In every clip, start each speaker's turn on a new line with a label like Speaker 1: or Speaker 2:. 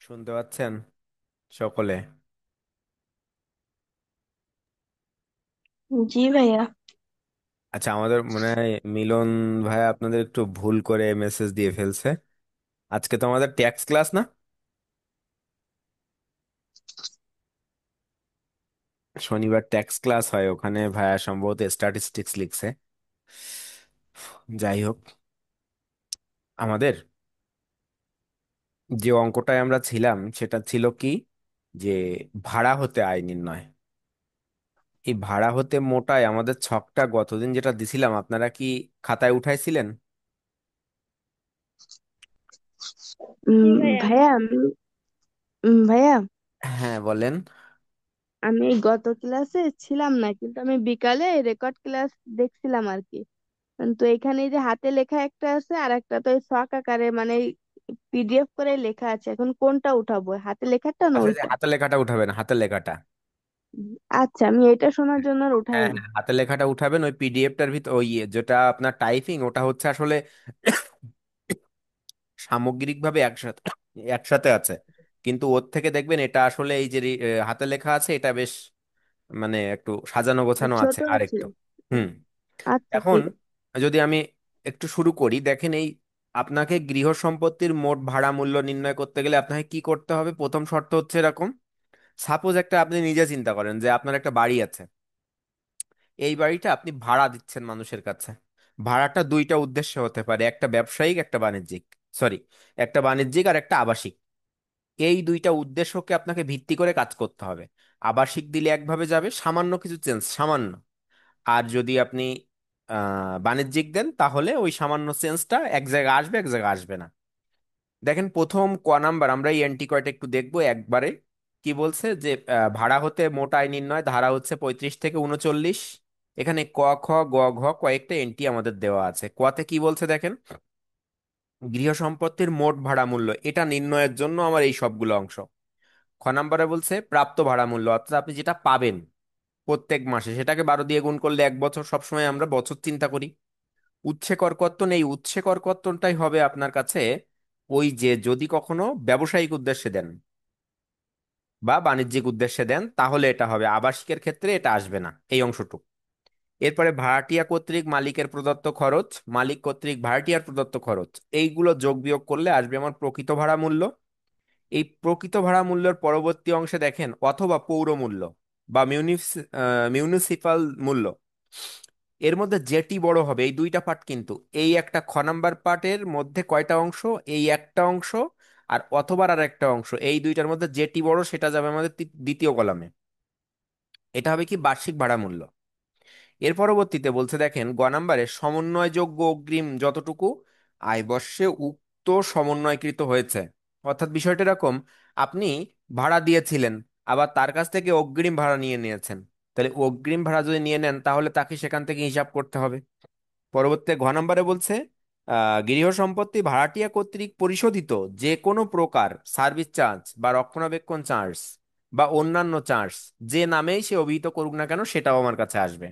Speaker 1: শুনতে পাচ্ছেন সকলে?
Speaker 2: জি ভাইয়া।
Speaker 1: আচ্ছা, আমাদের মনে হয় মিলন ভাই আপনাদের একটু ভুল করে মেসেজ দিয়ে ফেলছে। আজকে তো আমাদের ট্যাক্স ক্লাস না? শনিবার ট্যাক্স ক্লাস হয়, ওখানে ভাইয়া সম্ভবত স্ট্যাটিস্টিক্স লিখছে। যাই হোক, আমাদের যে অঙ্কটায় আমরা ছিলাম সেটা ছিল কি, যে ভাড়া হতে আয় নির্ণয়। এই ভাড়া হতে মোটায় আমাদের ছকটা গতদিন যেটা দিছিলাম, আপনারা কি খাতায় উঠাইছিলেন?
Speaker 2: জি ভাইয়া। ভাইয়া ভাইয়া,
Speaker 1: হ্যাঁ, বলেন।
Speaker 2: আমি এই গত ক্লাসে ছিলাম না, কিন্তু আমি বিকালে রেকর্ড ক্লাস দেখছিলাম আর কি। তো এখানে এই যে হাতে লেখা একটা আছে, আর একটা তো এই শখ আকারে মানে পিডিএফ করে লেখা আছে। এখন কোনটা উঠাবো, হাতে লেখাটা না
Speaker 1: আচ্ছা, যে
Speaker 2: ওইটা?
Speaker 1: হাতের লেখাটা উঠাবেন, হাতের লেখাটা।
Speaker 2: আচ্ছা, আমি এটা শোনার জন্য আর
Speaker 1: হ্যাঁ
Speaker 2: উঠাইনি।
Speaker 1: হ্যাঁ, হাতের লেখাটা উঠাবেন। ওই পিডিএফটার ভিতর ওই যেটা আপনার টাইপিং, ওটা হচ্ছে আসলে সামগ্রিকভাবে একসাথে একসাথে আছে। কিন্তু ওর থেকে দেখবেন এটা আসলে এই যে হাতে লেখা আছে, এটা বেশ মানে একটু সাজানো গোছানো
Speaker 2: ছোট
Speaker 1: আছে আর
Speaker 2: আছে।
Speaker 1: একটু। হুম।
Speaker 2: আচ্ছা,
Speaker 1: এখন
Speaker 2: ঠিক আছে।
Speaker 1: যদি আমি একটু শুরু করি, দেখেন এই আপনাকে গৃহ সম্পত্তির মোট ভাড়া মূল্য নির্ণয় করতে গেলে আপনাকে কি করতে হবে? প্রথম শর্ত হচ্ছে এরকম: সাপোজ একটা আপনি নিজে চিন্তা করেন যে আপনার একটা বাড়ি আছে। এই বাড়িটা আপনি ভাড়া দিচ্ছেন মানুষের কাছে। ভাড়াটা দুইটা উদ্দেশ্য হতে পারে, একটা ব্যবসায়িক, একটা বাণিজ্যিক। সরি, একটা বাণিজ্যিক আর একটা আবাসিক। এই দুইটা উদ্দেশ্যকে আপনাকে ভিত্তি করে কাজ করতে হবে। আবাসিক দিলে একভাবে যাবে, সামান্য কিছু চেঞ্জ, সামান্য। আর যদি আপনি বাণিজ্যিক দেন, তাহলে ওই সামান্য চেঞ্জটা এক জায়গায় আসবে, এক জায়গায় আসবে না। দেখেন প্রথম ক নাম্বার, আমরা এই অ্যান্টি কয়টা একটু দেখবো একবারে। কি বলছে যে ভাড়া হতে মোট আয় নির্ণয়, ধারা হচ্ছে 35 থেকে 39। এখানে ক, খ, গ, ঘ কয়েকটা এন্টি আমাদের দেওয়া আছে। কতে কি বলছে দেখেন: গৃহ সম্পত্তির মোট ভাড়া মূল্য এটা নির্ণয়ের জন্য আমার এই সবগুলো অংশ। খ নাম্বারে বলছে প্রাপ্ত ভাড়া মূল্য, অর্থাৎ আপনি যেটা পাবেন প্রত্যেক মাসে, সেটাকে 12 দিয়ে গুণ করলে 1 বছর, সবসময় আমরা বছর চিন্তা করি। উৎসে করকর্তন, এই উৎসে করকর্তনটাই হবে আপনার কাছে ওই যে যদি কখনো ব্যবসায়িক উদ্দেশ্যে দেন বা বাণিজ্যিক উদ্দেশ্যে দেন, তাহলে এটা হবে। আবাসিকের ক্ষেত্রে এটা আসবে না, এই অংশটুকু। এরপরে ভাড়াটিয়া কর্তৃক মালিকের প্রদত্ত খরচ, মালিক কর্তৃক ভাড়াটিয়ার প্রদত্ত খরচ, এইগুলো যোগ বিয়োগ করলে আসবে আমার প্রকৃত ভাড়া মূল্য। এই প্রকৃত ভাড়া মূল্যের পরবর্তী অংশে দেখেন অথবা পৌর মূল্য বা মিউনিসিপাল মূল্য, এর মধ্যে যেটি বড় হবে, এই দুইটা পার্ট কিন্তু, এই একটা খ নাম্বার পার্টের মধ্যে কয়টা অংশ? এই একটা অংশ আর অথবা আর একটা অংশ, এই দুইটার মধ্যে যেটি বড় সেটা যাবে আমাদের দ্বিতীয় কলামে। এটা হবে কি বার্ষিক ভাড়া মূল্য। এর পরবর্তীতে বলছে দেখেন গ নাম্বারে সমন্বয়যোগ্য অগ্রিম যতটুকু আয় বর্ষে উক্ত সমন্বয়কৃত হয়েছে। অর্থাৎ বিষয়টা এরকম: আপনি ভাড়া দিয়েছিলেন, আবার তার কাছ থেকে অগ্রিম ভাড়া নিয়ে নিয়েছেন। তাহলে অগ্রিম ভাড়া যদি নিয়ে নেন, তাহলে তাকে সেখান থেকে হিসাব করতে হবে। পরবর্তী ঘ নম্বরে বলছে গৃহ সম্পত্তি ভাড়াটিয়া কর্তৃক পরিশোধিত যে কোনো প্রকার সার্ভিস চার্জ বা রক্ষণাবেক্ষণ চার্জ বা অন্যান্য চার্জ, যে নামেই সে অভিহিত করুক না কেন, সেটাও আমার কাছে আসবে।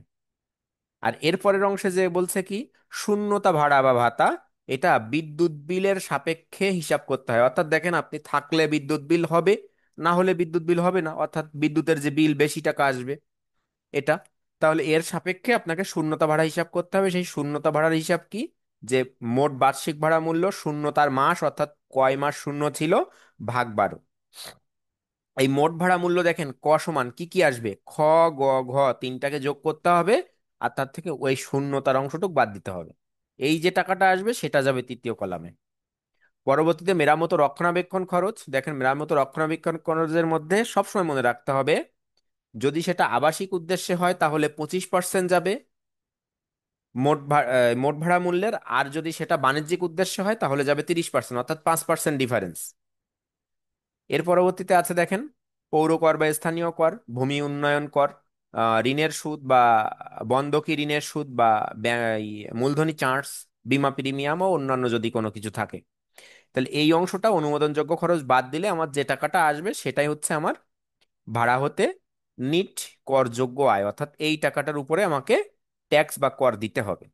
Speaker 1: আর এর পরের অংশে যে বলছে কি, শূন্যতা ভাড়া বা ভাতা, এটা বিদ্যুৎ বিলের সাপেক্ষে হিসাব করতে হয়। অর্থাৎ দেখেন আপনি থাকলে বিদ্যুৎ বিল হবে, না হলে বিদ্যুৎ বিল হবে না, অর্থাৎ বিদ্যুতের যে বিল বেশি টাকা আসবে এটা। তাহলে এর সাপেক্ষে আপনাকে শূন্যতা ভাড়া হিসাব করতে হবে। সেই শূন্যতা ভাড়ার হিসাব কি? যে মোট বার্ষিক ভাড়া মূল্য শূন্যতার মাস, অর্থাৎ কয় মাস শূন্য ছিল, ভাগ 12। এই মোট ভাড়া মূল্য দেখেন ক সমান কি কি আসবে, খ, গ, ঘ, তিনটাকে যোগ করতে হবে। আর তার থেকে ওই শূন্যতার অংশটুকু বাদ দিতে হবে। এই যে টাকাটা আসবে সেটা যাবে তৃতীয় কলামে। পরবর্তীতে মেরামত ও রক্ষণাবেক্ষণ খরচ, দেখেন মেরামত ও রক্ষণাবেক্ষণ খরচের মধ্যে সবসময় মনে রাখতে হবে, যদি সেটা আবাসিক উদ্দেশ্যে হয় তাহলে 25% যাবে মোট ভাড়া মূল্যের। আর যদি সেটা বাণিজ্যিক উদ্দেশ্যে হয় তাহলে যাবে 30%, অর্থাৎ 5% ডিফারেন্স। এর পরবর্তীতে আছে দেখেন পৌর কর বা স্থানীয় কর, ভূমি উন্নয়ন কর, ঋণের সুদ বা বন্ধকি ঋণের সুদ বা মূলধনী চার্জ, বীমা প্রিমিয়াম ও অন্যান্য যদি কোনো কিছু থাকে। তাহলে এই অংশটা অনুমোদনযোগ্য খরচ বাদ দিলে আমার যে টাকাটা আসবে সেটাই হচ্ছে আমার ভাড়া হতে নিট করযোগ্য আয়, অর্থাৎ এই টাকাটার উপরে আমাকে ট্যাক্স বা কর দিতে হবে।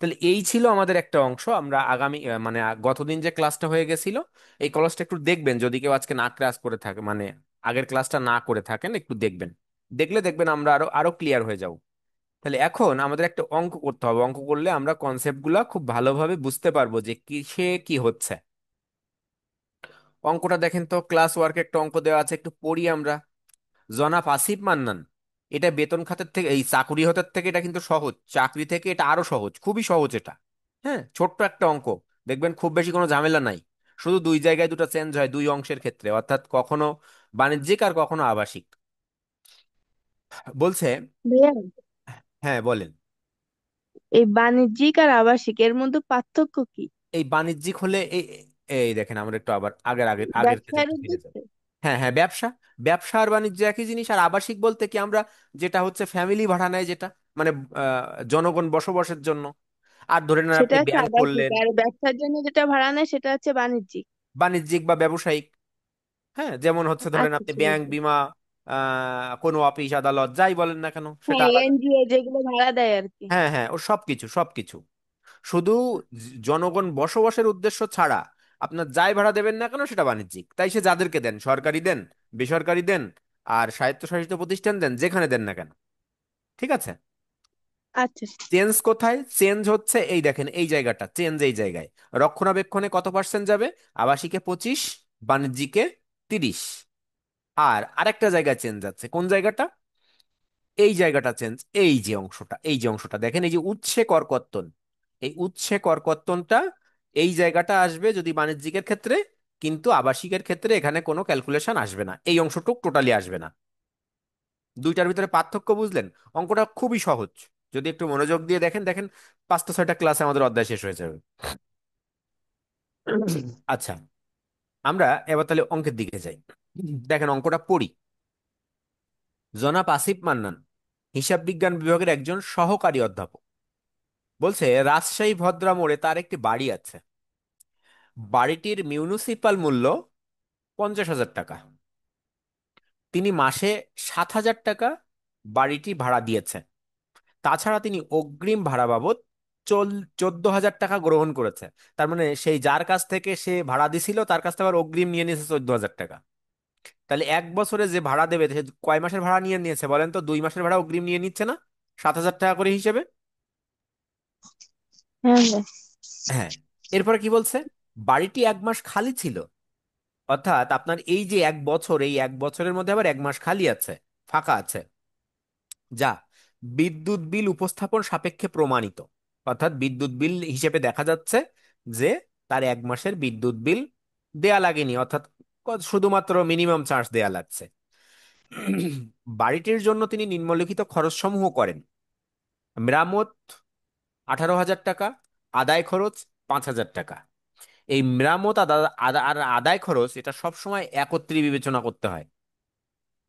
Speaker 1: তাহলে এই ছিল আমাদের একটা অংশ। আমরা আগামী মানে গতদিন যে ক্লাসটা হয়ে গেছিল, এই ক্লাসটা একটু দেখবেন, যদি কেউ আজকে না ক্লাস করে থাকে, মানে আগের ক্লাসটা না করে থাকেন, একটু দেখবেন। দেখলে দেখবেন আমরা আরো আরো ক্লিয়ার হয়ে যাব। তাহলে এখন আমাদের একটা অঙ্ক করতে হবে। অঙ্ক করলে আমরা কনসেপ্টগুলো খুব ভালোভাবে বুঝতে পারবো যে কিসে কি হচ্ছে। অঙ্কটা দেখেন তো, ক্লাস ওয়ার্কে একটা অঙ্ক দেওয়া আছে, একটু পড়ি আমরা। জনাব আসিফ মান্নান, এটা বেতন খাতের থেকে, এই চাকুরি হতের থেকে এটা কিন্তু সহজ, চাকরি থেকে এটা আরো সহজ, খুবই সহজ এটা। হ্যাঁ, ছোট্ট একটা অঙ্ক, দেখবেন খুব বেশি কোনো ঝামেলা নাই। শুধু দুই জায়গায় দুটো চেঞ্জ হয় দুই অংশের ক্ষেত্রে, অর্থাৎ কখনো বাণিজ্যিক আর কখনো আবাসিক। বলছে,
Speaker 2: ভাইয়া,
Speaker 1: হ্যাঁ বলেন।
Speaker 2: এই বাণিজ্যিক আর আবাসিক এর মধ্যে পার্থক্য কি?
Speaker 1: এই বাণিজ্যিক হলে এই, এই দেখেন আমরা একটু আবার আগের আগের আগের
Speaker 2: ব্যবসায়ের
Speaker 1: ক্ষেত্রে ফিরে যাব।
Speaker 2: উদ্দেশ্যে?
Speaker 1: হ্যাঁ হ্যাঁ, ব্যবসা। ব্যবসা আর বাণিজ্য একই জিনিস। আর আবাসিক বলতে কি, আমরা যেটা হচ্ছে ফ্যামিলি ভাড়া নেয় যেটা, মানে জনগণ বসবাসের জন্য। আর ধরে নেন
Speaker 2: সেটা
Speaker 1: আপনি
Speaker 2: হচ্ছে
Speaker 1: ব্যাংক
Speaker 2: আবাসিক,
Speaker 1: করলেন,
Speaker 2: আর ব্যবসার জন্য যেটা ভাড়া নেয় সেটা হচ্ছে বাণিজ্যিক।
Speaker 1: বাণিজ্যিক বা ব্যবসায়িক। হ্যাঁ, যেমন হচ্ছে ধরেন
Speaker 2: আচ্ছা,
Speaker 1: আপনি
Speaker 2: ঠিক
Speaker 1: ব্যাংক,
Speaker 2: আছে।
Speaker 1: বিমা, কোনো অফিস আদালত যাই বলেন না কেন, সেটা
Speaker 2: হ্যাঁ,
Speaker 1: আলাদা।
Speaker 2: এনজিও যেগুলো ভাড়া দেয় আর কি।
Speaker 1: হ্যাঁ হ্যাঁ, ও সবকিছু সবকিছু। শুধু জনগণ বসবাসের উদ্দেশ্য ছাড়া আপনার যাই ভাড়া দেবেন না কেন সেটা বাণিজ্যিক। তাই সে যাদেরকে দেন, সরকারি দেন, বেসরকারি দেন, আর স্বায়ত্তশাসিত প্রতিষ্ঠান দেন, যেখানে দেন না কেন। ঠিক আছে।
Speaker 2: আচ্ছা।
Speaker 1: চেঞ্জ কোথায়? চেঞ্জ হচ্ছে এই দেখেন এই জায়গাটা, চেঞ্জ এই জায়গায়। রক্ষণাবেক্ষণে কত পার্সেন্ট যাবে? আবাসিকে 25, বাণিজ্যিকে 30। আর আরেকটা জায়গায় চেঞ্জ যাচ্ছে, কোন জায়গাটা? এই জায়গাটা চেঞ্জ, এই যে অংশটা, এই যে অংশটা দেখেন, এই যে উৎসে করকর্তন, এই উৎসে করকর্তনটা, এই জায়গাটা আসবে যদি বাণিজ্যিকের ক্ষেত্রে, কিন্তু আবাসিকের ক্ষেত্রে এখানে কোনো ক্যালকুলেশন আসবে না, এই অংশটুক টোটালি আসবে না। দুইটার ভিতরে পার্থক্য বুঝলেন? অঙ্কটা খুবই সহজ, যদি একটু মনোযোগ দিয়ে দেখেন। দেখেন 5টা 6টা ক্লাসে আমাদের অধ্যায় শেষ হয়ে যাবে। আচ্ছা, আমরা এবার তাহলে অঙ্কের দিকে যাই। দেখেন অঙ্কটা পড়ি। জনাব আসিফ মান্নান হিসাব বিজ্ঞান বিভাগের একজন সহকারী অধ্যাপক। বলছে রাজশাহী ভদ্রা মোড়ে তার একটি বাড়ি আছে। বাড়িটির মিউনিসিপাল মূল্য 50,000 টাকা। তিনি মাসে 7,000 টাকা বাড়িটি ভাড়া দিয়েছে। তাছাড়া তিনি অগ্রিম ভাড়া বাবদ 14,000 টাকা গ্রহণ করেছে। তার মানে সেই যার কাছ থেকে সে ভাড়া দিছিল তার কাছ থেকে আবার অগ্রিম নিয়ে নিয়েছে 14,000 টাকা। তাহলে 1 বছরে যে ভাড়া দেবে সে কয় মাসের ভাড়া নিয়ে নিয়েছে বলেন তো? 2 মাসের ভাড়া অগ্রিম নিয়ে নিচ্ছে না, 7,000 টাকা করে হিসেবে?
Speaker 2: হ্যাঁ, হ্যাঁ।
Speaker 1: হ্যাঁ। এরপরে কি বলছে? বাড়িটি 1 মাস খালি ছিল। অর্থাৎ আপনার এই যে 1 বছর, এই 1 বছরের মধ্যে আবার 1 মাস খালি আছে, ফাঁকা আছে, যা বিদ্যুৎ বিল উপস্থাপন সাপেক্ষে প্রমাণিত। অর্থাৎ বিদ্যুৎ বিল হিসেবে দেখা যাচ্ছে যে তার 1 মাসের বিদ্যুৎ বিল দেয়া লাগেনি, অর্থাৎ শুধুমাত্র মিনিমাম চার্জ দেয়া লাগছে। বাড়িটির জন্য তিনি নিম্নলিখিত খরচ সমূহ করেন: মেরামত 18,000 টাকা, আদায় খরচ 5,000 টাকা। এই মেরামত আর আদায় খরচ এটা সবসময় একত্রে বিবেচনা করতে হয়।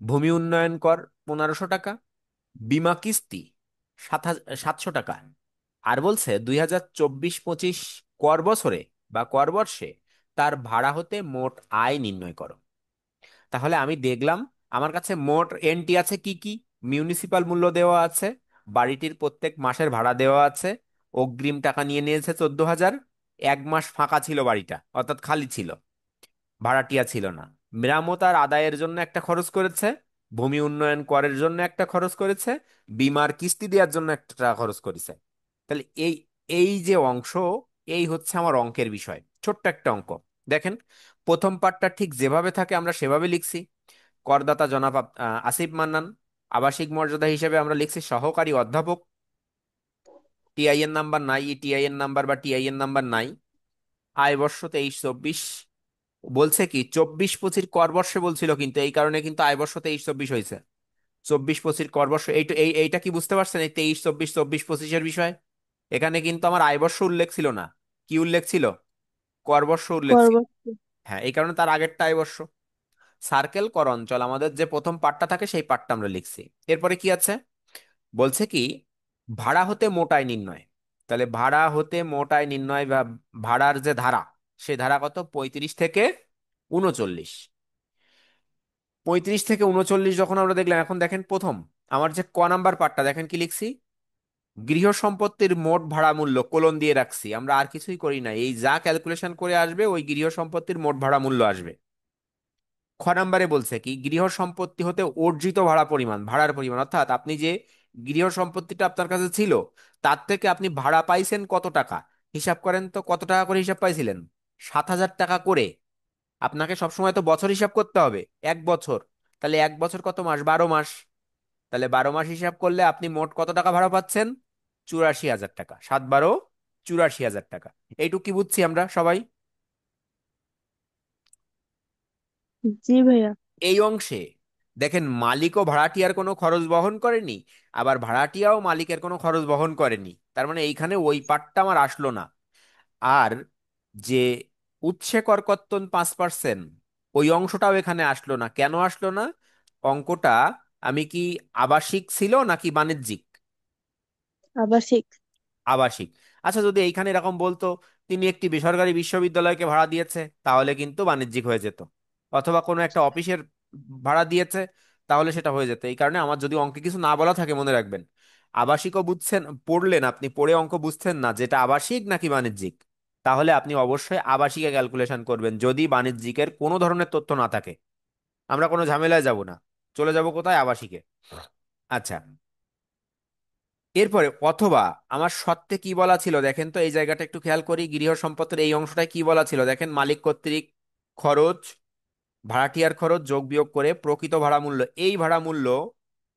Speaker 1: ভূমি উন্নয়ন কর 1,500 টাকা, বিমা কিস্তি 700 টাকা। আর বলছে 2024-25 কর বছরে বা কর বর্ষে তার ভাড়া হতে মোট আয় নির্ণয় করো। তাহলে আমি দেখলাম আমার কাছে মোট এন্ট্রি আছে কি কি। মিউনিসিপাল মূল্য দেওয়া আছে, বাড়িটির প্রত্যেক মাসের ভাড়া দেওয়া আছে, অগ্রিম টাকা নিয়ে নিয়েছে 14,000, 1 মাস ফাঁকা ছিল বাড়িটা, অর্থাৎ খালি ছিল, ভাড়াটিয়া ছিল না। মেরামত আর আদায়ের জন্য একটা খরচ করেছে, ভূমি উন্নয়ন করের জন্য একটা খরচ করেছে, বিমার কিস্তি দেওয়ার জন্য একটা টাকা খরচ করেছে। তাহলে এই, এই যে অংশ, এই হচ্ছে আমার অঙ্কের বিষয়, ছোট্ট একটা অঙ্ক। দেখেন প্রথম পার্টটা ঠিক যেভাবে থাকে আমরা সেভাবে লিখছি। করদাতা জনাব আসিফ মান্নান, আবাসিক মর্যাদা হিসেবে আমরা লিখছি সহকারী অধ্যাপক। টিআইএন নাম্বার নাই, টিআইএন নাম্বার বা টিআইএন নাম্বার নাই। আয় বর্ষ 23-24। বলছে কি 24-25 কর বর্ষে বলছিল, কিন্তু এই কারণে কিন্তু আয় বর্ষ 23-24 হয়েছে। 24-25 কর বর্ষ, এইটা কি বুঝতে পারছেন? এই 23-24, 24-25-এর বিষয়। এখানে কিন্তু আমার আয় বর্ষ উল্লেখ ছিল না, কি উল্লেখ ছিল? কর বর্ষ উল্লেখ ছিল।
Speaker 2: পরবর্তী।
Speaker 1: হ্যাঁ, এই কারণে তার আগেরটা আয় বর্ষ। সার্কেল কর অঞ্চল, আমাদের যে প্রথম পার্টটা থাকে সেই পার্টটা আমরা লিখছি। এরপরে কি আছে? বলছে কি ভাড়া হতে মোট আয় নির্ণয়। তাহলে ভাড়া হতে মোট আয় নির্ণয় বা ভাড়ার যে ধারা, সেই ধারা কত? 35 থেকে 39। 35 থেকে 39 যখন আমরা দেখলাম, এখন দেখেন প্রথম আমার যে ক নাম্বার পার্টটা দেখেন কি লিখছি। গৃহ সম্পত্তির মোট ভাড়া মূল্য কোলন দিয়ে রাখছি, আমরা আর কিছুই করি না, এই যা ক্যালকুলেশন করে আসবে ওই গৃহ সম্পত্তির মোট ভাড়া মূল্য আসবে। খ নাম্বারে বলছে কি, গৃহ সম্পত্তি হতে অর্জিত ভাড়া পরিমাণ, ভাড়ার পরিমাণ অর্থাৎ আপনি যে গৃহ সম্পত্তিটা আপনার কাছে ছিল তার থেকে আপনি ভাড়া পাইছেন কত টাকা, হিসাব করেন তো কত টাকা করে হিসাব পাইছিলেন। 7,000 টাকা করে। আপনাকে সবসময় তো বছর হিসাব করতে হবে, 1 বছর। তাহলে 1 বছর কত মাস, 12 মাস। তাহলে 12 মাস হিসাব করলে আপনি মোট কত টাকা ভাড়া পাচ্ছেন, 84,000 টাকা। 7 12 84,000 টাকা। এইটুকু কি বুঝছি আমরা সবাই?
Speaker 2: জি ভাইয়া।
Speaker 1: এই অংশে দেখেন মালিকও ভাড়াটিয়ার কোনো খরচ বহন করেনি, আবার ভাড়াটিয়াও মালিকের কোনো খরচ বহন করেনি, তার মানে এইখানে ওই পার্টটা আমার আসলো না। আর যে উৎসে করকর্তন 5%, ওই অংশটাও এখানে আসলো না। কেন আসলো না? অঙ্কটা আমি কি আবাসিক ছিল নাকি বাণিজ্যিক?
Speaker 2: আবাসিক।
Speaker 1: আবাসিক। আচ্ছা, যদি এইখানে এরকম বলতো তিনি একটি বেসরকারি বিশ্ববিদ্যালয়কে ভাড়া দিয়েছে, তাহলে কিন্তু বাণিজ্যিক হয়ে যেত। অথবা কোনো একটা অফিসের ভাড়া দিয়েছে, তাহলে সেটা হয়ে যেত। এই কারণে আমার যদি অঙ্কে কিছু না বলা থাকে মনে রাখবেন, আবাসিকও বুঝছেন, পড়লেন আপনি, পড়ে অঙ্ক বুঝছেন না যেটা আবাসিক নাকি বাণিজ্যিক, তাহলে আপনি অবশ্যই আবাসিকে ক্যালকুলেশন করবেন যদি বাণিজ্যিকের কোনো ধরনের তথ্য না থাকে। আমরা কোনো ঝামেলায় যাব না, চলে যাব কোথায়, আবাসিকে। আচ্ছা, এরপরে অথবা আমার সত্ত্বে কি বলা ছিল দেখেন তো, এই জায়গাটা একটু খেয়াল করি, গৃহ সম্পত্তির এই অংশটায় কি বলা ছিল দেখেন, মালিক কর্তৃক খরচ, ভাড়াটিয়ার খরচ যোগ বিয়োগ করে প্রকৃত ভাড়া মূল্য, এই ভাড়া মূল্য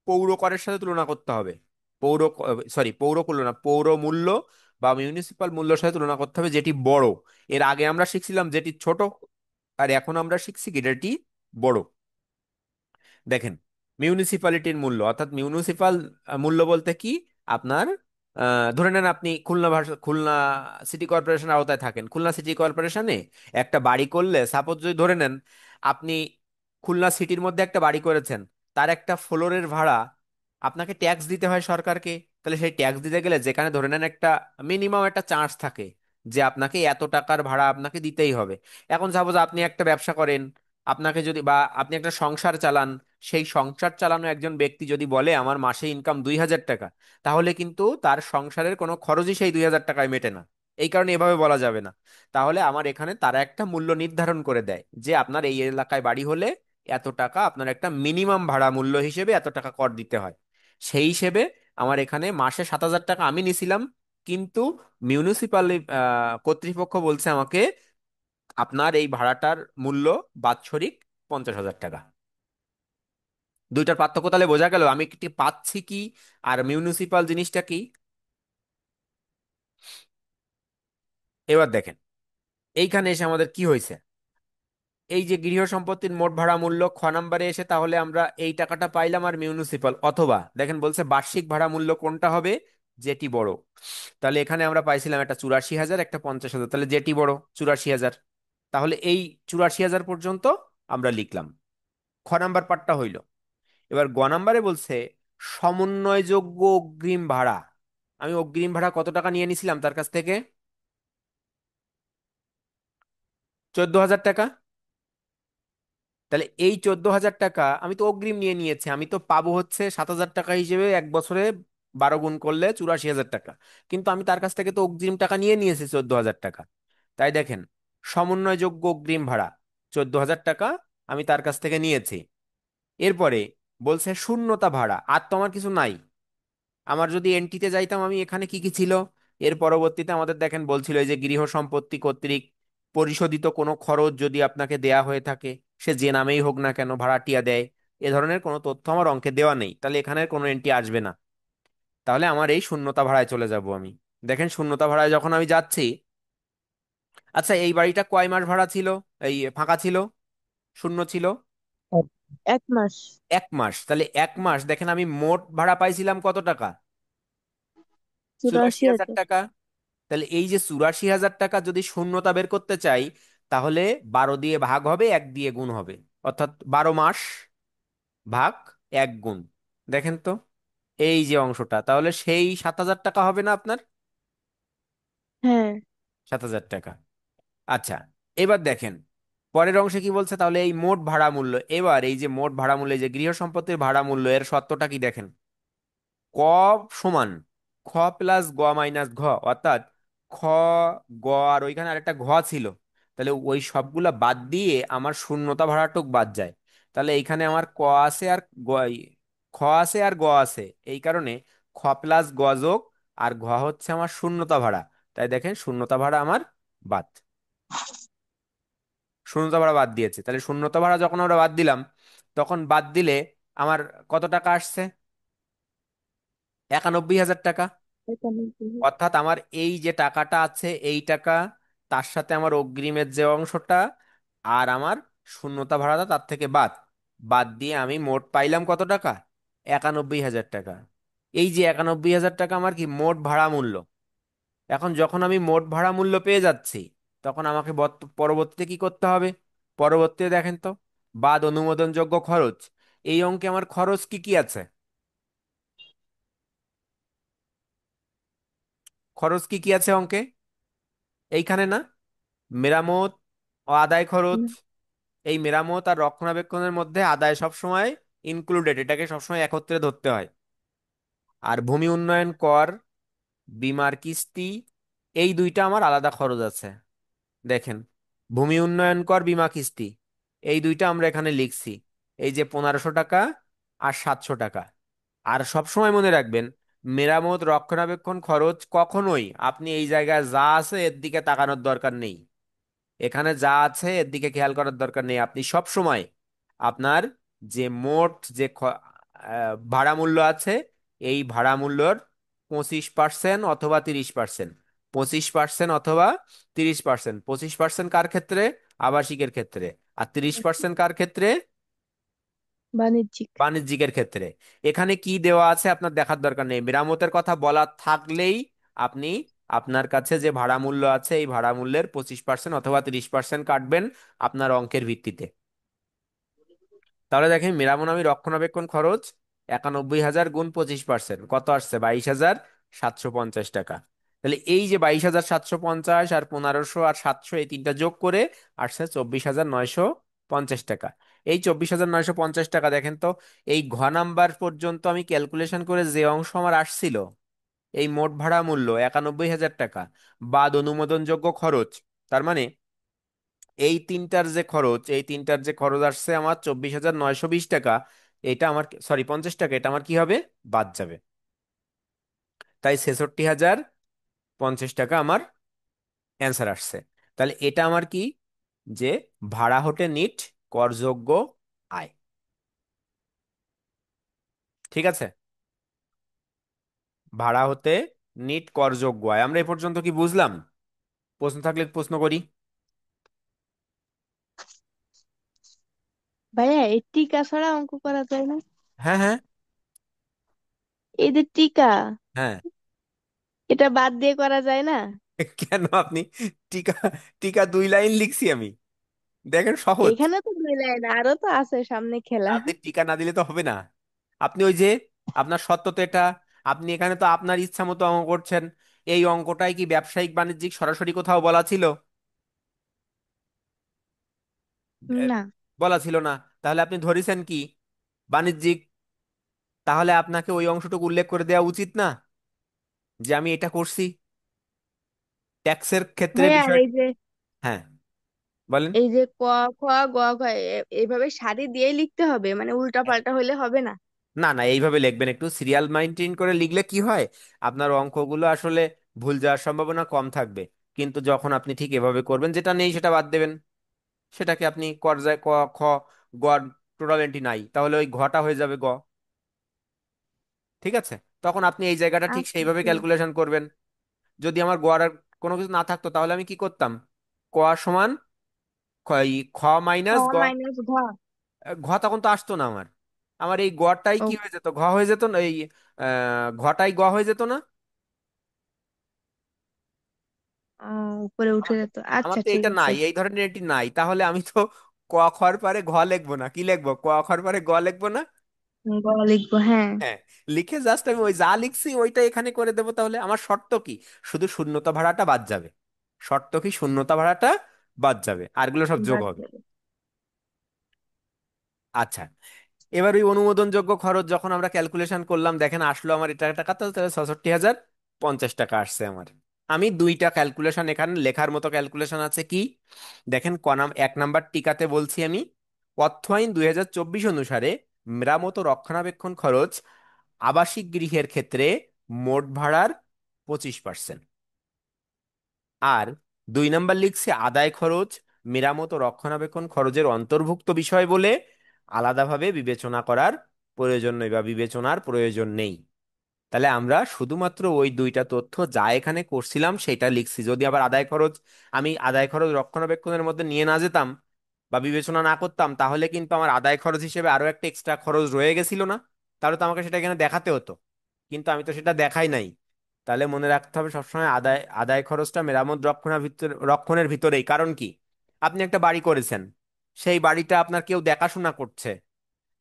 Speaker 1: পৌর করের সাথে তুলনা করতে হবে। পৌর, সরি পৌর মূল্য না, পৌর মূল্য বা মিউনিসিপাল মূল্যের সাথে তুলনা করতে হবে যেটি বড়। এর আগে আমরা শিখছিলাম যেটি ছোট, আর এখন আমরা শিখছি কি যেটি বড়। দেখেন, মিউনিসিপ্যালিটির মূল্য অর্থাৎ মিউনিসিপাল মূল্য বলতে কি, আপনার ধরে নেন আপনি খুলনা সিটি কর্পোরেশনের আওতায় থাকেন, খুলনা সিটি কর্পোরেশনে একটা বাড়ি করলে, সাপোজ যদি ধরে নেন আপনি খুলনা সিটির মধ্যে একটা বাড়ি করেছেন, তার একটা ফ্লোরের ভাড়া আপনাকে ট্যাক্স দিতে হয় সরকারকে। তাহলে সেই ট্যাক্স দিতে গেলে যেখানে ধরে নেন একটা মিনিমাম একটা চার্জ থাকে যে আপনাকে এত টাকার ভাড়া আপনাকে দিতেই হবে। এখন সাপোজ আপনি একটা ব্যবসা করেন, আপনাকে যদি, বা আপনি একটা সংসার চালান, সেই সংসার চালানো একজন ব্যক্তি যদি বলে আমার মাসে ইনকাম 2,000 টাকা, তাহলে কিন্তু তার সংসারের কোনো খরচই সেই 2,000 টাকায় মেটে না। এই কারণে এভাবে বলা যাবে না। তাহলে আমার এখানে তারা একটা মূল্য নির্ধারণ করে দেয় যে আপনার এই এলাকায় বাড়ি হলে এত টাকা, আপনার একটা মিনিমাম ভাড়া মূল্য হিসেবে এত টাকা কর দিতে হয়। সেই হিসেবে আমার এখানে মাসে 7,000 টাকা আমি নিছিলাম, কিন্তু মিউনিসিপাল কর্তৃপক্ষ বলছে আমাকে আপনার এই ভাড়াটার মূল্য বাৎসরিক 50,000 টাকা। দুইটার পার্থক্য তাহলে বোঝা গেল আমি কি পাচ্ছি কি আর মিউনিসিপাল জিনিসটা কি। এবার দেখেন এইখানে এসে আমাদের কি হয়েছে, এই যে গৃহ সম্পত্তির মোট ভাড়া মূল্য খ নাম্বারে এসে তাহলে আমরা এই টাকাটা পাইলাম, আর মিউনিসিপাল অথবা দেখেন বলছে বার্ষিক ভাড়া মূল্য কোনটা হবে, যেটি বড়। তাহলে এখানে আমরা পাইছিলাম একটা 84,000, একটা 50,000, তাহলে যেটি বড় 84,000। তাহলে এই 84,000 পর্যন্ত আমরা লিখলাম। খ নাম্বার পার্টটা হইল। এবার গ নাম্বারে বলছে সমন্বয়যোগ্য অগ্রিম ভাড়া। আমি অগ্রিম ভাড়া কত টাকা নিয়ে নিছিলাম তার কাছ থেকে, 14,000 টাকা। তাহলে এই 14,000 টাকা আমি তো অগ্রিম নিয়ে নিয়েছি, আমি তো পাবো হচ্ছে 7,000 টাকা হিসেবে 1 বছরে 12 গুণ করলে 84,000 টাকা। কিন্তু আমি তার কাছ থেকে তো অগ্রিম টাকা নিয়ে নিয়েছি 14,000 টাকা। তাই দেখেন, সমন্বয়যোগ্য অগ্রিম ভাড়া 14,000 টাকা আমি তার কাছ থেকে নিয়েছি। এরপরে বলছে শূন্যতা ভাড়া, আর তো আমার কিছু নাই। আমার যদি এন্ট্রিতে যাইতাম আমি এখানে কি কি ছিল, এর পরবর্তীতে আমাদের দেখেন বলছিল এই যে গৃহ সম্পত্তি কর্তৃক পরিশোধিত কোনো খরচ যদি আপনাকে দেয়া হয়ে থাকে, সে যে নামেই হোক না কেন ভাড়াটিয়া দেয়, এ ধরনের কোনো তথ্য আমার অঙ্কে দেওয়া নেই, তাহলে এখানে কোনো এন্ট্রি আসবে না। তাহলে আমার এই শূন্যতা ভাড়ায় চলে যাব আমি। দেখেন শূন্যতা ভাড়ায় যখন আমি যাচ্ছি, আচ্ছা এই বাড়িটা কয় মাস ভাড়া ছিল, এই ফাঁকা ছিল, শূন্য ছিল?
Speaker 2: 1 মাস।
Speaker 1: 1 মাস। তাহলে 1 মাস দেখেন আমি মোট ভাড়া পাইছিলাম কত টাকা, চুরাশি
Speaker 2: চুরাশি
Speaker 1: হাজার
Speaker 2: হাজার
Speaker 1: টাকা তাহলে এই যে 84,000 টাকা যদি শূন্যতা বের করতে চাই, তাহলে 12 দিয়ে ভাগ হবে, 1 দিয়ে গুণ হবে, অর্থাৎ 12 মাস ভাগ 1 গুণ। দেখেন তো এই যে অংশটা, তাহলে সেই 7,000 টাকা হবে না আপনার,
Speaker 2: হ্যাঁ।
Speaker 1: 7,000 টাকা। আচ্ছা, এবার দেখেন পরের অংশে কি বলছে, তাহলে এই মোট ভাড়া মূল্য, এবার এই যে মোট ভাড়া মূল্য, এই যে গৃহ সম্পত্তির ভাড়া মূল্য, এর শর্তটা কি দেখেন, ক সমান খ প্লাস গ মাইনাস ঘ, অর্থাৎ খ, গ, আর ওইখানে আরেকটা ঘ ছিল। তাহলে ওই সবগুলা বাদ দিয়ে আমার শূন্যতা ভাড়াটুক বাদ যায়। তাহলে এইখানে আমার ক আছে আর গ, খ আছে আর গ আছে। এই কারণে খ প্লাস গ যোগ আর ঘ হচ্ছে আমার শূন্যতা ভাড়া। তাই দেখেন শূন্যতা ভাড়া আমার বাদ, শূন্যতা ভাড়া বাদ দিয়েছে। তাহলে শূন্যতা ভাড়া যখন আমরা বাদ দিলাম, তখন বাদ দিলে আমার কত টাকা আসছে? 91,000 টাকা।
Speaker 2: এখানে
Speaker 1: অর্থাৎ আমার এই যে টাকাটা আছে এই টাকা, তার সাথে আমার অগ্রিমের যে অংশটা, আর আমার শূন্যতা ভাড়াটা তার থেকে বাদ, বাদ দিয়ে আমি মোট পাইলাম কত টাকা? 91,000 টাকা। এই যে 91,000 টাকা আমার কি মোট ভাড়া মূল্য। এখন যখন আমি মোট ভাড়া মূল্য পেয়ে যাচ্ছি, তখন আমাকে পরবর্তীতে কি করতে হবে? পরবর্তীতে দেখেন তো, বাদ অনুমোদনযোগ্য খরচ। এই অঙ্কে আমার খরচ কি কি আছে? খরচ কি কি আছে অঙ্কে? এইখানে না, মেরামত ও আদায় খরচ। এই মেরামত আর রক্ষণাবেক্ষণের মধ্যে আদায় সবসময় ইনক্লুডেড, এটাকে সবসময় একত্রে ধরতে হয়। আর ভূমি উন্নয়ন কর, বিমার কিস্তি, এই দুইটা আমার আলাদা খরচ আছে। দেখেন, ভূমি উন্নয়ন কর, বিমা কিস্তি, এই দুইটা আমরা এখানে লিখছি, এই যে 1500 টাকা আর 700 টাকা। আর সবসময় মনে রাখবেন, মেরামত রক্ষণাবেক্ষণ খরচ কখনোই আপনি এই জায়গায় যা আছে এর দিকে তাকানোর দরকার নেই। এখানে যা আছে এর দিকে খেয়াল করার দরকার নেই। আপনি সব সময় আপনার যে মোট যে ভাড়া মূল্য আছে, এই ভাড়া মূল্যর 25% অথবা 30%, 25% অথবা 30%, 25% কার ক্ষেত্রে? আবাসিকের ক্ষেত্রে। আর 30% কার ক্ষেত্রে?
Speaker 2: বাণিজ্যিক।
Speaker 1: বাণিজ্যিকের ক্ষেত্রে। এখানে কি দেওয়া আছে আপনার দেখার দরকার নেই, মেরামতের কথা বলা থাকলেই আপনি আপনার কাছে যে ভাড়া মূল্য আছে এই ভাড়া মূল্যের 25% অথবা 30% কাটবেন আপনার অঙ্কের ভিত্তিতে। তাহলে দেখেন, মেরামত আমি রক্ষণাবেক্ষণ খরচ 91,000 গুণ 25% কত আসছে? 22,750 টাকা। তাহলে এই যে 22,750 আর 1500 আর 700, এই তিনটা যোগ করে আসছে 24,950 টাকা। এই 24,950 টাকা দেখেন তো, এই ঘ নাম্বার পর্যন্ত আমি ক্যালকুলেশন করে যে অংশ আমার আসছিল, এই মোট ভাড়া মূল্য 91,000 টাকা বাদ অনুমোদনযোগ্য খরচ, তার মানে এই তিনটার যে খরচ আসছে আমার 24,920 টাকা, এটা আমার, সরি 50 টাকা, এটা আমার কি হবে? বাদ যাবে। তাই 66,050 টাকা আমার অ্যান্সার আসছে। তাহলে এটা আমার কি, যে ভাড়া হতে নিট করযোগ্য আয়। ঠিক আছে, ভাড়া হতে নিট করযোগ্য আয়। আমরা এ পর্যন্ত কি বুঝলাম? প্রশ্ন থাকলে প্রশ্ন করি।
Speaker 2: ভাইয়া, এই টিকা ছাড়া অঙ্ক করা যায় না?
Speaker 1: হ্যাঁ, হ্যাঁ,
Speaker 2: এই যে টিকা,
Speaker 1: হ্যাঁ।
Speaker 2: এটা বাদ দিয়ে করা যায় না?
Speaker 1: কেন আপনি, টিকা, টিকা 2 লাইন লিখছি আমি, দেখেন সহজ।
Speaker 2: এখানে তো মিলাই না, আরো তো আছে সামনে খেলা।
Speaker 1: আপনি টিকা না দিলে তো হবে না। আপনি ওই যে, আপনার সত্য তো এটা, আপনি এখানে তো আপনার ইচ্ছা মতো অঙ্ক করছেন। এই অঙ্কটাই কি ব্যবসায়িক বাণিজ্যিক সরাসরি কোথাও বলা ছিল? এ,
Speaker 2: না।
Speaker 1: বলা ছিল না। তাহলে আপনি ধরেছেন কি? বাণিজ্যিক। তাহলে আপনাকে ওই অংশটুকু উল্লেখ করে দেওয়া উচিত না, যে আমি এটা করছি। ট্যাক্সের ক্ষেত্রে
Speaker 2: ভাইয়া, আর
Speaker 1: বিষয়।
Speaker 2: এই যে
Speaker 1: হ্যাঁ, বলেন।
Speaker 2: এই যে ক, খ, গ, ঘ, এইভাবে সারি দিয়েই লিখতে হবে, মানে উল্টা পাল্টা হইলে হবে না?
Speaker 1: না, না, এইভাবে লিখবেন, একটু সিরিয়াল মেনটেন করে লিখলে কি হয়, আপনার অঙ্কগুলো আসলে ভুল যাওয়ার সম্ভাবনা কম থাকবে। কিন্তু যখন আপনি ঠিক এভাবে করবেন, যেটা নেই সেটা বাদ দেবেন, সেটাকে আপনি পর্যায় ক, খ, গ, টোটালিটি নাই, তাহলে ওই ঘটা হয়ে যাবে গ। ঠিক আছে, তখন আপনি এই জায়গাটা ঠিক
Speaker 2: আচ্ছা,
Speaker 1: সেইভাবে
Speaker 2: ঠিক আছে।
Speaker 1: ক্যালকুলেশন করবেন। যদি আমার গ আর কোনো কিছু না থাকতো, তাহলে আমি কি করতাম? ক সমান খ
Speaker 2: খ
Speaker 1: মাইনাস গ।
Speaker 2: মাইনাস ঘ।
Speaker 1: ঘ তখন তো আসতো না আমার, আমার এই গটাই
Speaker 2: ও,
Speaker 1: কি হয়ে যেত? ঘ হয়ে যেত না? এই ঘটাই গ হয়ে যেত না?
Speaker 2: উপরে উঠে
Speaker 1: আমার তো
Speaker 2: যেত।
Speaker 1: আমার
Speaker 2: আচ্ছা,
Speaker 1: তো
Speaker 2: ঠিক
Speaker 1: এটা
Speaker 2: আছে।
Speaker 1: নাই, এই ধরনের এটি নাই, তাহলে আমি তো ক খর পারে ঘ লিখবো না, কি লিখবো? ক খর পারে গ লিখবো না?
Speaker 2: গ লিখবো, হ্যাঁ।
Speaker 1: হ্যাঁ, লিখে জাস্ট আমি ওই যা লিখছি ওইটা এখানে করে দেবো। তাহলে আমার শর্ত কি? শুধু শূন্যতা ভাড়াটা বাদ যাবে। শর্ত কি? শূন্যতা ভাড়াটা বাদ যাবে, আরগুলো সব যোগ
Speaker 2: বাদ
Speaker 1: হবে।
Speaker 2: দেবে।
Speaker 1: আচ্ছা, এবার ওই অনুমোদনযোগ্য খরচ যখন আমরা ক্যালকুলেশন করলাম, দেখেন আসলো আমার এটা টাকা, তাহলে 66,000। 50 টাকা আসছে আমার। আমি দুইটা ক্যালকুলেশন এখানে লেখার মতো ক্যালকুলেশন আছে কি, দেখেন নাম 1 নাম্বার টিকাতে বলছি আমি, অর্থ আইন 2024 অনুসারে মেরামত ও রক্ষণাবেক্ষণ খরচ আবাসিক গৃহের ক্ষেত্রে মোট ভাড়ার 25%। আর 2 নাম্বার লিখছে আদায় খরচ মেরামত ও রক্ষণাবেক্ষণ খরচের অন্তর্ভুক্ত বিষয় বলে আলাদাভাবে বিবেচনা করার প্রয়োজন নেই বা বিবেচনার প্রয়োজন নেই। তাহলে আমরা শুধুমাত্র ওই দুইটা তথ্য যা এখানে করছিলাম সেটা লিখছি। যদি আবার আদায় খরচ, আমি আদায় খরচ রক্ষণাবেক্ষণের মধ্যে নিয়ে না যেতাম বা বিবেচনা না করতাম, তাহলে কিন্তু আমার আদায় খরচ হিসেবে আরো একটা এক্সট্রা খরচ রয়ে গেছিল না? তাহলে তো আমাকে সেটা এখানে দেখাতে হতো, কিন্তু আমি তো সেটা দেখাই নাই। তাহলে মনে রাখতে হবে সবসময় আদায় আদায় খরচটা মেরামত রক্ষণের ভিতরেই। কারণ কি, আপনি একটা বাড়ি করেছেন, সেই বাড়িটা আপনার কেউ দেখাশোনা করছে,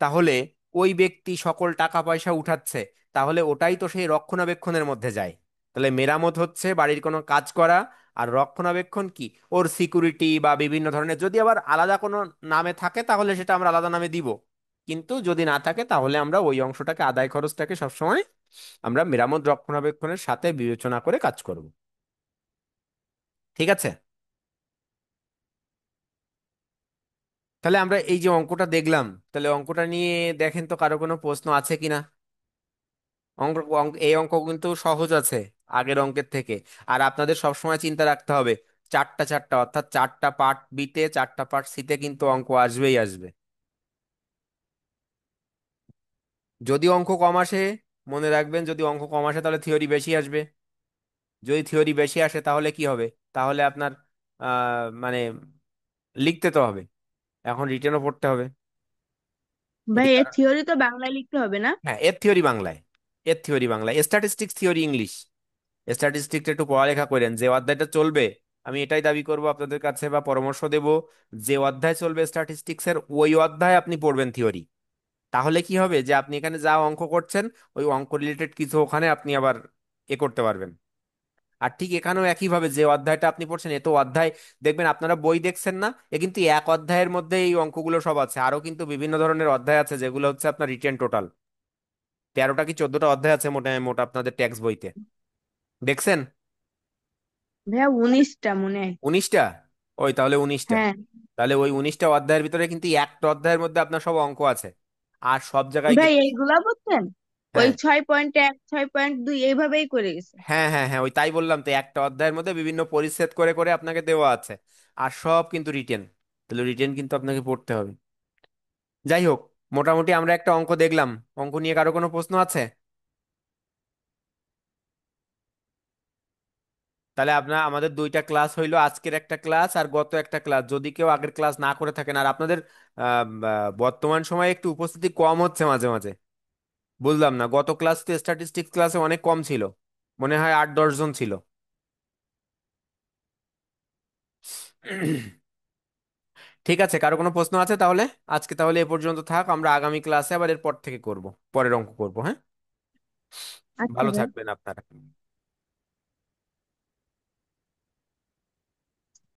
Speaker 1: তাহলে ওই ব্যক্তি সকল টাকা পয়সা উঠাচ্ছে, তাহলে ওটাই তো সেই রক্ষণাবেক্ষণের মধ্যে যায়। তাহলে মেরামত হচ্ছে বাড়ির কোনো কাজ করা, আর রক্ষণাবেক্ষণ কি, ওর সিকিউরিটি বা বিভিন্ন ধরনের, যদি আবার আলাদা কোনো নামে থাকে তাহলে সেটা আমরা আলাদা নামে দিব, কিন্তু যদি না থাকে তাহলে আমরা ওই অংশটাকে, আদায় খরচটাকে সবসময় আমরা মেরামত রক্ষণাবেক্ষণের সাথে বিবেচনা করে কাজ করব। ঠিক আছে? তাহলে আমরা এই যে অঙ্কটা দেখলাম, তাহলে অঙ্কটা নিয়ে দেখেন তো কারো কোনো প্রশ্ন আছে কিনা। এই অঙ্ক কিন্তু সহজ আছে আগের অঙ্কের থেকে। আর আপনাদের সবসময় চিন্তা রাখতে হবে, চারটা চারটা, অর্থাৎ চারটা পার্ট বিতে চারটা পার্ট সিতে কিন্তু অঙ্ক আসবেই আসবে। যদি অঙ্ক কম আসে, মনে রাখবেন যদি অঙ্ক কম আসে তাহলে থিওরি বেশি আসবে। যদি থিওরি বেশি আসে তাহলে কি হবে, তাহলে আপনার মানে লিখতে তো হবে, এখন রিটেনও পড়তে হবে। এই
Speaker 2: ভাই এর
Speaker 1: কারণে,
Speaker 2: থিওরি তো বাংলায় লিখতে হবে না?
Speaker 1: হ্যাঁ এর থিওরি বাংলায়, এর থিওরি বাংলায়, স্ট্যাটিস্টিক্স থিওরি ইংলিশ। স্ট্যাটিস্টিক্স একটু পড়ালেখা করেন, যে অধ্যায়টা চলবে, আমি এটাই দাবি করব আপনাদের কাছে বা পরামর্শ দেব, যে অধ্যায় চলবে স্ট্যাটিস্টিক্স এর ওই অধ্যায় আপনি পড়বেন থিওরি। তাহলে কি হবে, যে আপনি এখানে যা অঙ্ক করছেন ওই অঙ্ক রিলেটেড কিছু ওখানে আপনি আবার করতে পারবেন। আর ঠিক এখানেও একইভাবে যে অধ্যায়টা আপনি পড়ছেন, এ তো অধ্যায়, দেখবেন আপনারা বই দেখছেন না, এ কিন্তু এক অধ্যায়ের মধ্যে এই অঙ্কগুলো সব আছে। আরো কিন্তু বিভিন্ন ধরনের অধ্যায় আছে যেগুলো হচ্ছে আপনার রিটেন টোটাল 13টা কি 14টা অধ্যায় আছে মোটা মোটা আপনাদের টেক্সট বইতে, দেখছেন?
Speaker 2: ভাইয়া 19টা মনে হয়।
Speaker 1: 19টা? ওই তাহলে 19টা।
Speaker 2: হ্যাঁ।
Speaker 1: তাহলে ওই 19টা অধ্যায়ের ভিতরে কিন্তু একটা অধ্যায়ের মধ্যে আপনার সব অঙ্ক আছে। আর সব জায়গায়
Speaker 2: ভাই
Speaker 1: কিন্তু,
Speaker 2: এইগুলা বলছেন ওই
Speaker 1: হ্যাঁ
Speaker 2: 6.1 6.2 এইভাবেই করে গেছে।
Speaker 1: হ্যাঁ হ্যাঁ হ্যাঁ, ওই তাই বললাম তো, একটা অধ্যায়ের মধ্যে বিভিন্ন পরিচ্ছেদ করে করে আপনাকে দেওয়া আছে। আর সব কিন্তু রিটেন, তাহলে রিটেন কিন্তু আপনাকে পড়তে হবে। যাই হোক, মোটামুটি আমরা একটা অঙ্ক দেখলাম। অঙ্ক নিয়ে কারো কোনো প্রশ্ন আছে? তাহলে আপনার, আমাদের দুইটা ক্লাস হইলো, আজকের একটা ক্লাস আর গত একটা ক্লাস। যদি কেউ আগের ক্লাস না করে থাকেন, আর আপনাদের বর্তমান সময়ে একটু উপস্থিতি কম হচ্ছে মাঝে মাঝে, বুঝলাম না, গত ক্লাস তো স্ট্যাটিস্টিক্স ক্লাসে অনেক কম ছিল, মনে হয় 8-10 জন ছিল। ঠিক আছে, কারো কোনো প্রশ্ন আছে তাহলে? আজকে তাহলে এ পর্যন্ত থাক, আমরা আগামী ক্লাসে আবার এরপর থেকে করব, পরের অঙ্ক করব, হ্যাঁ?
Speaker 2: আচ্ছা
Speaker 1: ভালো
Speaker 2: ভাই।
Speaker 1: থাকবেন আপনারা।